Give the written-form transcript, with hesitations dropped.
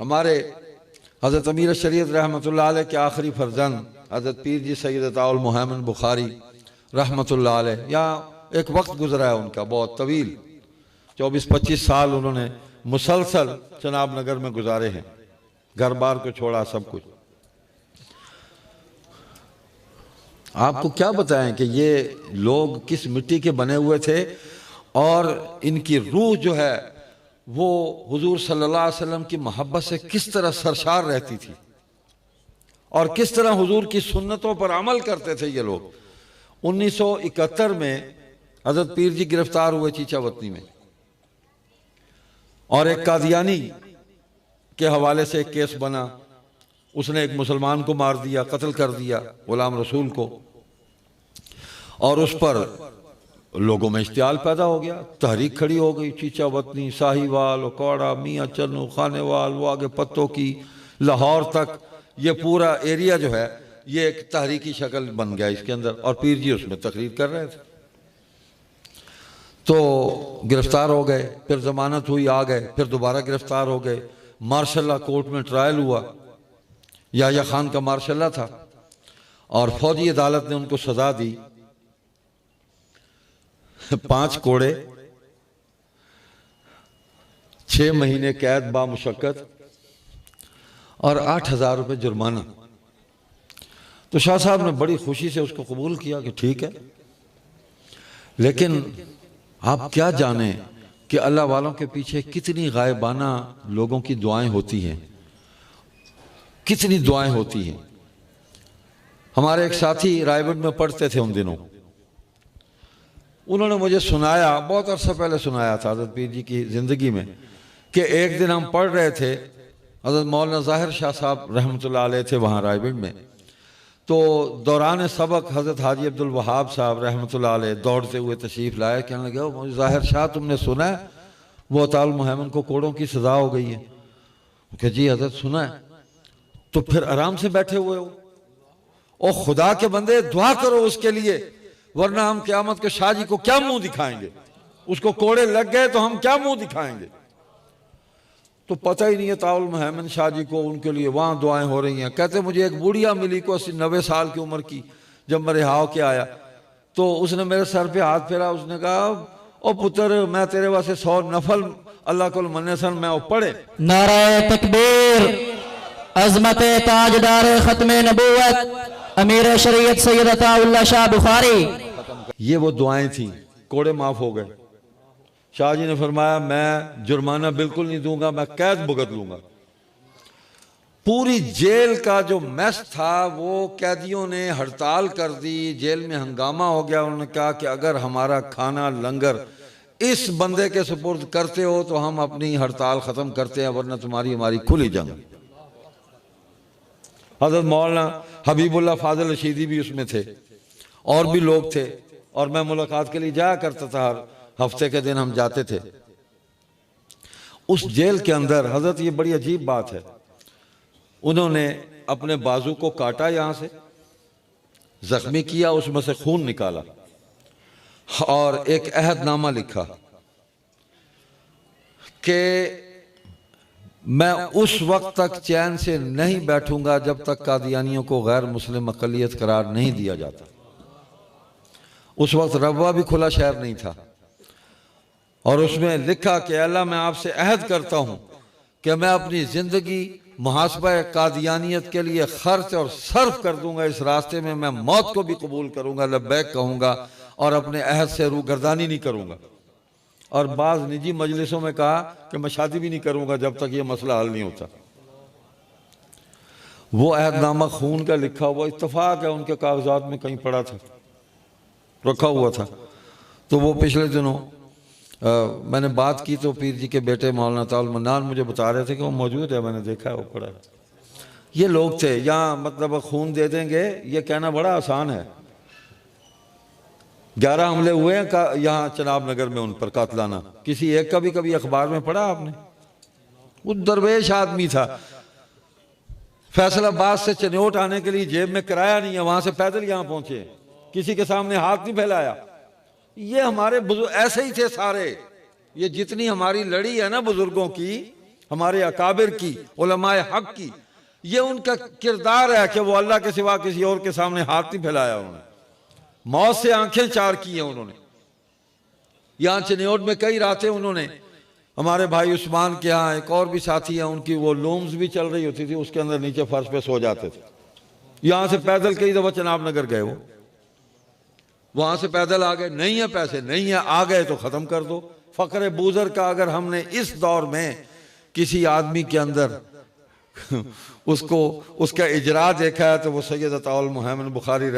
हमारे हज़रत अमीर शरीयत रहमतुल्लाह अलैह के आखिरी फर्जंद हज़रत पीर जी सैयद अताउल मुहम्मद बुखारी रहमतुल्लाह अलैह, यहाँ एक वक्त गुजरा है उनका बहुत तवील, 24-25 साल उन्होंने मुसलसल चनाब नगर में गुजारे हैं, घर बार को छोड़ा सब कुछ। आपको क्या बताएं कि ये लोग किस मिट्टी के बने हुए थे और इनकी रूह जो है वो हुजूर सल्लल्लाहु अलैहि वसल्लम की मोहब्बत से किस तरह सरशार रहती थी और किस तरह हुजूर की सुन्नतों पर अमल करते थे ये लोग। 1971 में हज़रत पीर जी गिरफ्तार हुए चीचावतनी में और एक कादियानी के हवाले से एक केस बना, उसने एक मुसलमान को मार दिया, कत्ल कर दिया, गुलाम रसूल को, और उस पर लोगों में इश्तियाल पैदा हो गया, तहरीक खड़ी हो गई। चीचावतनी, साहिवाल, कौड़ा, मियाँ चन्नू, खानेवाल, वो आगे पत्तों की, लाहौर तक ये पूरा एरिया जो है ये एक तहरीकी शक्ल बन गया इसके अंदर, और पीर जी उसमें तकरीर कर रहे थे। तो गिरफ्तार हो गए, फिर जमानत हुई, आ गए, फिर दोबारा गिरफ्तार हो गए, मार्शल कोर्ट में ट्रायल हुआ, याह्या खान का मार्शल था और फौजी अदालत ने उनको सजा दी 5 कोड़े, 6 महीने कैद बामुशक्कत और 8,000 रुपये जुर्माना। तो शाह साहब ने बड़ी खुशी से उसको कबूल किया कि ठीक है, लेकिन आप क्या जाने कि अल्लाह वालों के पीछे कितनी गायबाना लोगों की दुआएं होती हैं, कितनी दुआएं होती हैं। हमारे एक साथी रायगढ़ में पढ़ते थे उन दिनों, उन्होंने मुझे सुनाया, बहुत अरसा पहले सुनाया था हज़रत पीर जी की ज़िंदगी में, कि एक दिन हम पढ़ रहे थे, हज़रत मौलाना ज़ाहिर शाह साहब रहमतुल्लाह अलैह थे वहाँ रायगढ़ में, तो दौरान सबक हज़रत हाजी अब्दुल वहाब साहब रहमतुल्लाह अलैह दौड़ते हुए तशरीफ़ लाए, कहने लगे, मुझे ज़ाहिर शाह तुमने सुना है वो अताउल मुहम्मद को कोड़ों की सज़ा हो गई है? कि जी हज़रत सुना है। तो फिर आराम से बैठे हुए हो, और खुदा के बंदे दुआ करो उसके लिए, वरना हम क़यामत के शाह जी को क्या मुंह दिखाएंगे, उसको कोड़े लग गए तो हम क्या मुंह दिखाएंगे। तो पता ही नहीं है ताउल मुहम्मद शाह जी को, उनके लिए वहाँ दुआएं हो रही हैं। कहते मुझे एक बूढ़िया मिली को 80-90 साल की उम्र की, जब मैं रिहाव के आया तो उसने मेरे सर पे हाथ फेरा, उसने कहा, ओ पुत्र मैं तेरे वास्ते 100 नफल अल्लाह को मन्ने सन मैं वो पढ़े। नारे तकबीर, अज़मत ताजदार खत्मे नबूवत अमीर शरीयत सैयद अताउल्लाह शाह बुखारी। ये वो दुआएं थी, कोड़े माफ हो गए। शाह जी ने फरमाया मैं जुर्माना बिल्कुल नहीं दूंगा, मैं कैद भुगत लूंगा। पूरी जेल का जो मैस था वो कैदियों ने हड़ताल कर दी, जेल में हंगामा हो गया। उन्होंने कहा कि अगर हमारा खाना लंगर इस बंदे के सुपुर्द करते हो तो हम अपनी हड़ताल खत्म करते हैं, वरना तुम्हारी हमारी खुली जंग। हजरत मौलाना हबीबुल्लाह फाजिल रशीदी भी उसमें थे और भी लोग थे, और मैं मुलाकात के लिए जाया करता था, हर हफ्ते के दिन हम जाते थे उस जेल के अंदर। हजरत ये बड़ी अजीब बात है, उन्होंने अपने बाजू को काटा, यहां से जख्मी किया, उसमें से खून निकाला और एक अहदनामा लिखा कि मैं उस वक्त तक चैन से नहीं बैठूंगा जब तक कादियानियों को गैर मुस्लिम अक़लियत करार नहीं दिया जाता। उस वक्त रब्वा भी खुला शहर नहीं था, और उसमें लिखा कि अल्लाह मैं आपसे अहद करता हूं कि मैं अपनी जिंदगी मुहासबा कादियानियत के लिए खर्च और सर्फ कर दूंगा, इस रास्ते में मैं मौत को भी कबूल करूंगा, लब्बैक कहूंगा और अपने अहद से रूगर्दानी नहीं करूंगा। और बाज़ निजी मजलिसों में कहा कि मैं शादी भी नहीं करूंगा जब तक ये मसला हल नहीं होता। वो अहदनामा खून का लिखा हुआ, इत्तफाक है उनके कागजात में कहीं पड़ा था, रखा हुआ था। तो वो पिछले दिनों मैंने बात की तो पीर जी के बेटे मौलाना ताउल मन्नान मुझे बता रहे थे कि वो मौजूद है, मैंने देखा है वो पड़ा है। ये लोग थे यहाँ, मतलब खून दे देंगे ये कहना बड़ा आसान है। 11 हमले हुए हैं यहाँ चनाब नगर में उन पर कातलाना, किसी एक का भी कभी अखबार में पढ़ा आपने? वो दरवेश आदमी था, फैसलाबाद से चनियोट आने के लिए जेब में किराया नहीं है, वहां से पैदल यहाँ पहुंचे, किसी के सामने हाथ नहीं फैलाया। ये हमारे बुजुर्ग ऐसे ही थे सारे, ये जितनी हमारी लड़ी है ना बुजुर्गों की, हमारे अकाबिर की, उलमाए हक की। ये उनका किरदार है कि वो अल्लाह के सिवा किसी और के सामने हाथ नहीं फैलाया उन्होंने, मौत से आंखें चार की हैं उन्होंने। यहाँ चिन्योट में कई रातें उन्होंने, हमारे भाई उस्मान के यहाँ एक और भी साथी हैं, उनकी वो लूम्स भी चल रही होती थी, उसके अंदर नीचे फर्श पे सो जाते थे। यहाँ से पैदल कई दफा चनाब नगर गए, वो वहां से पैदल आ गए, नहीं है पैसे, नहीं है, आ गए तो खत्म कर दो। फकर बूजर का अगर हमने इस दौर में किसी आदमी के अंदर उसको उसका इजरा देखा है तो वो सैयद अताउल मुहम्मद बुखारी